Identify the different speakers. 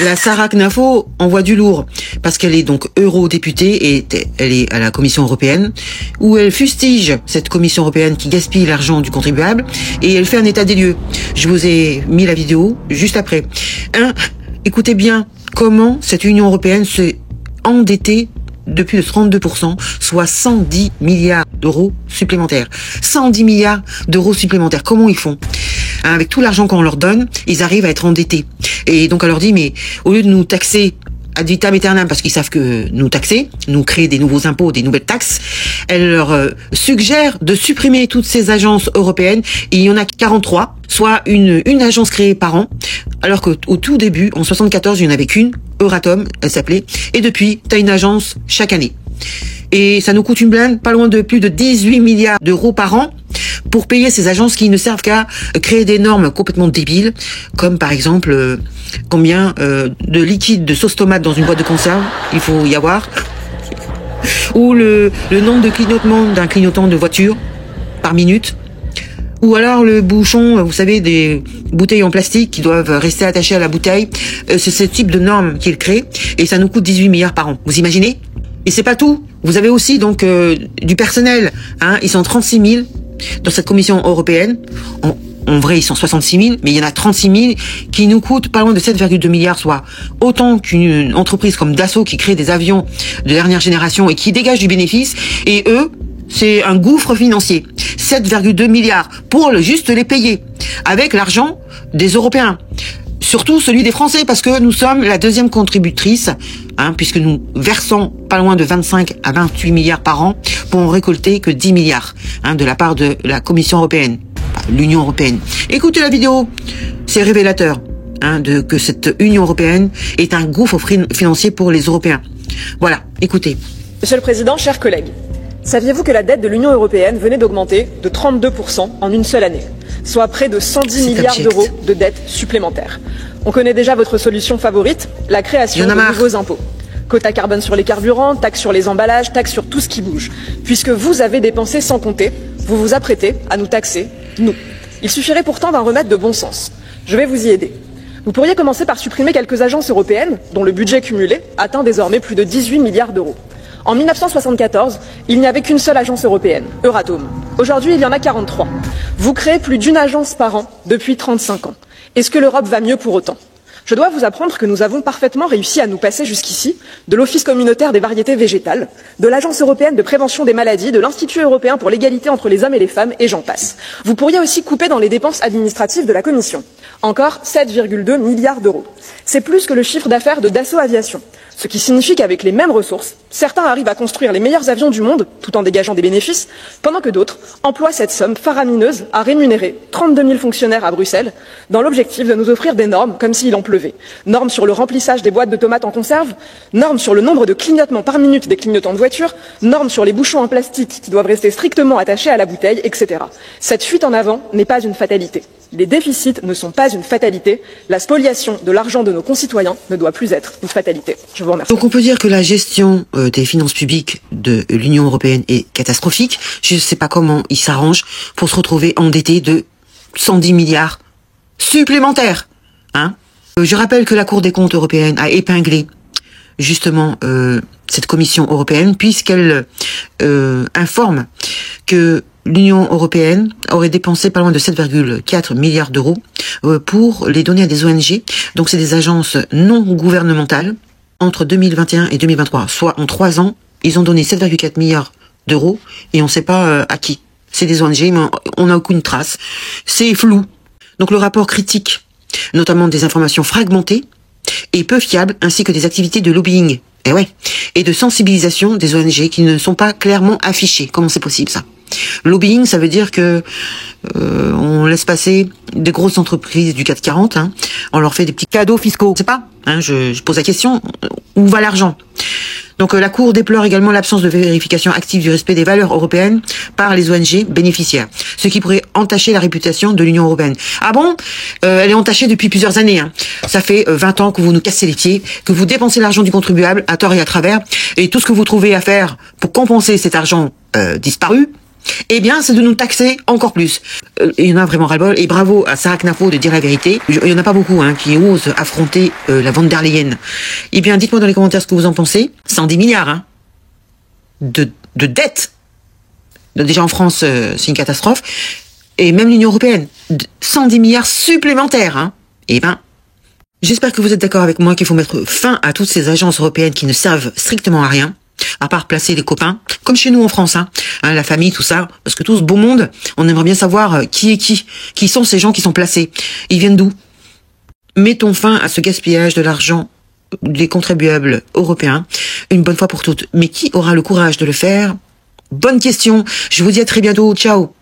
Speaker 1: La Sarah Knafo envoie du lourd parce qu'elle est donc eurodéputée et elle est à la Commission européenne où elle fustige cette Commission européenne qui gaspille l'argent du contribuable et elle fait un état des lieux. Je vous ai mis la vidéo juste après. Écoutez bien comment cette Union européenne s'est endettée de plus de 32%, soit 110 milliards d'euros supplémentaires. 110 milliards d'euros supplémentaires. Comment ils font ? Avec tout l'argent qu'on leur donne, ils arrivent à être endettés. Et donc, elle leur dit, mais au lieu de nous taxer ad vitam aeternam, parce qu'ils savent que nous taxer, nous créer des nouveaux impôts, des nouvelles taxes, elle leur suggère de supprimer toutes ces agences européennes. Et il y en a 43, soit une agence créée par an, alors qu'au tout début, en 74, il n'y en avait qu'une, Euratom, elle s'appelait, et depuis, t'as une agence chaque année. Et ça nous coûte une blinde, pas loin de plus de 18 milliards d'euros par an, pour payer ces agences qui ne servent qu'à créer des normes complètement débiles, comme par exemple combien de liquide de sauce tomate dans une boîte de conserve il faut y avoir, ou le nombre de clignotements d'un clignotant de voiture par minute, ou alors le bouchon, vous savez, des bouteilles en plastique qui doivent rester attachées à la bouteille. C'est ce type de normes qu'ils créent et ça nous coûte 18 milliards par an. Vous imaginez ? Et c'est pas tout. Vous avez aussi donc du personnel. Ils sont 36 000 dans cette Commission européenne. En vrai, ils sont 66 000, mais il y en a 36 000 qui nous coûtent pas loin de 7,2 milliards, soit autant qu'une entreprise comme Dassault qui crée des avions de dernière génération et qui dégage du bénéfice. Et eux, c'est un gouffre financier. 7,2 milliards pour juste les payer avec l'argent des Européens. Surtout celui des Français, parce que nous sommes la deuxième contributrice, puisque nous versons pas loin de 25 à 28 milliards par an pour en récolter que 10 milliards de la part de la Commission européenne, l'Union européenne. Écoutez la vidéo, c'est révélateur que cette Union européenne est un gouffre financier pour les Européens. Voilà, écoutez.
Speaker 2: Monsieur le Président, chers collègues, saviez-vous que la dette de l'Union européenne venait d'augmenter de 32% en une seule année, soit près de 110 milliards d'euros de dettes supplémentaires? On connaît déjà votre solution favorite, la création de nouveaux impôts. Quota carbone sur les carburants, taxes sur les emballages, taxes sur tout ce qui bouge. Puisque vous avez dépensé sans compter, vous vous apprêtez à nous taxer, nous. Il suffirait pourtant d'un remède de bon sens. Je vais vous y aider. Vous pourriez commencer par supprimer quelques agences européennes, dont le budget cumulé atteint désormais plus de 18 milliards d'euros. En 1974, il n'y avait qu'une seule agence européenne, Euratom. Aujourd'hui, il y en a 43. Vous créez plus d'une agence par an depuis 35 ans. Est-ce que l'Europe va mieux pour autant ? Je dois vous apprendre que nous avons parfaitement réussi à nous passer jusqu'ici de l'Office communautaire des variétés végétales, de l'Agence européenne de prévention des maladies, de l'Institut européen pour l'égalité entre les hommes et les femmes, et j'en passe. Vous pourriez aussi couper dans les dépenses administratives de la Commission. Encore 7,2 milliards d'euros. C'est plus que le chiffre d'affaires de Dassault Aviation. Ce qui signifie qu'avec les mêmes ressources, certains arrivent à construire les meilleurs avions du monde, tout en dégageant des bénéfices, pendant que d'autres emploient cette somme faramineuse à rémunérer 32 000 fonctionnaires à Bruxelles, dans l'objectif de nous offrir des normes comme s'il en pleuvait. Normes sur le remplissage des boîtes de tomates en conserve, normes sur le nombre de clignotements par minute des clignotants de voiture, normes sur les bouchons en plastique qui doivent rester strictement attachés à la bouteille, etc. Cette fuite en avant n'est pas une fatalité. Les déficits ne sont pas une fatalité. La spoliation de l'argent de nos concitoyens ne doit plus être une fatalité. Je vous remercie.
Speaker 1: Donc on peut dire que la gestion des finances publiques de l'Union européenne est catastrophique. Je ne sais pas comment ils s'arrangent pour se retrouver endettés de 110 milliards supplémentaires. Je rappelle que la Cour des comptes européenne a épinglé justement cette Commission européenne puisqu'elle informe que l'Union européenne aurait dépensé pas loin de 7,4 milliards d'euros pour les donner à des ONG. Donc c'est des agences non gouvernementales entre 2021 et 2023. Soit en 3 ans, ils ont donné 7,4 milliards d'euros et on ne sait pas à qui. C'est des ONG, mais on n'a aucune trace. C'est flou. Donc le rapport critique notamment des informations fragmentées et peu fiables, ainsi que des activités de lobbying et de sensibilisation des ONG qui ne sont pas clairement affichées. Comment c'est possible ça ? Lobbying, ça veut dire que on laisse passer des grosses entreprises du CAC 40, on leur fait des petits cadeaux fiscaux. Je sais pas, je pose la question, où va l'argent ? Donc la Cour déplore également l'absence de vérification active du respect des valeurs européennes par les ONG bénéficiaires, ce qui pourrait entacher la réputation de l'Union européenne. Ah bon ? Elle est entachée depuis plusieurs années. Ça fait 20 ans que vous nous cassez les pieds, que vous dépensez l'argent du contribuable à tort et à travers, et tout ce que vous trouvez à faire pour compenser cet argent disparu, eh bien, c'est de nous taxer encore plus. Il y en a vraiment ras-le-bol, et bravo à Sarah Knafo de dire la vérité. Il y en a pas beaucoup qui osent affronter la von der Leyen. Eh bien, dites-moi dans les commentaires ce que vous en pensez. 110 milliards de dettes. Déjà en France, c'est une catastrophe. Et même l'Union européenne, 110 milliards supplémentaires. Eh ben, j'espère que vous êtes d'accord avec moi qu'il faut mettre fin à toutes ces agences européennes qui ne servent strictement à rien, à part placer les copains, comme chez nous en France, la famille, tout ça, parce que tout ce beau monde, on aimerait bien savoir qui est qui sont ces gens qui sont placés, ils viennent d'où. Mettons fin à ce gaspillage de l'argent des contribuables européens, une bonne fois pour toutes. Mais qui aura le courage de le faire? Bonne question, je vous dis à très bientôt, ciao.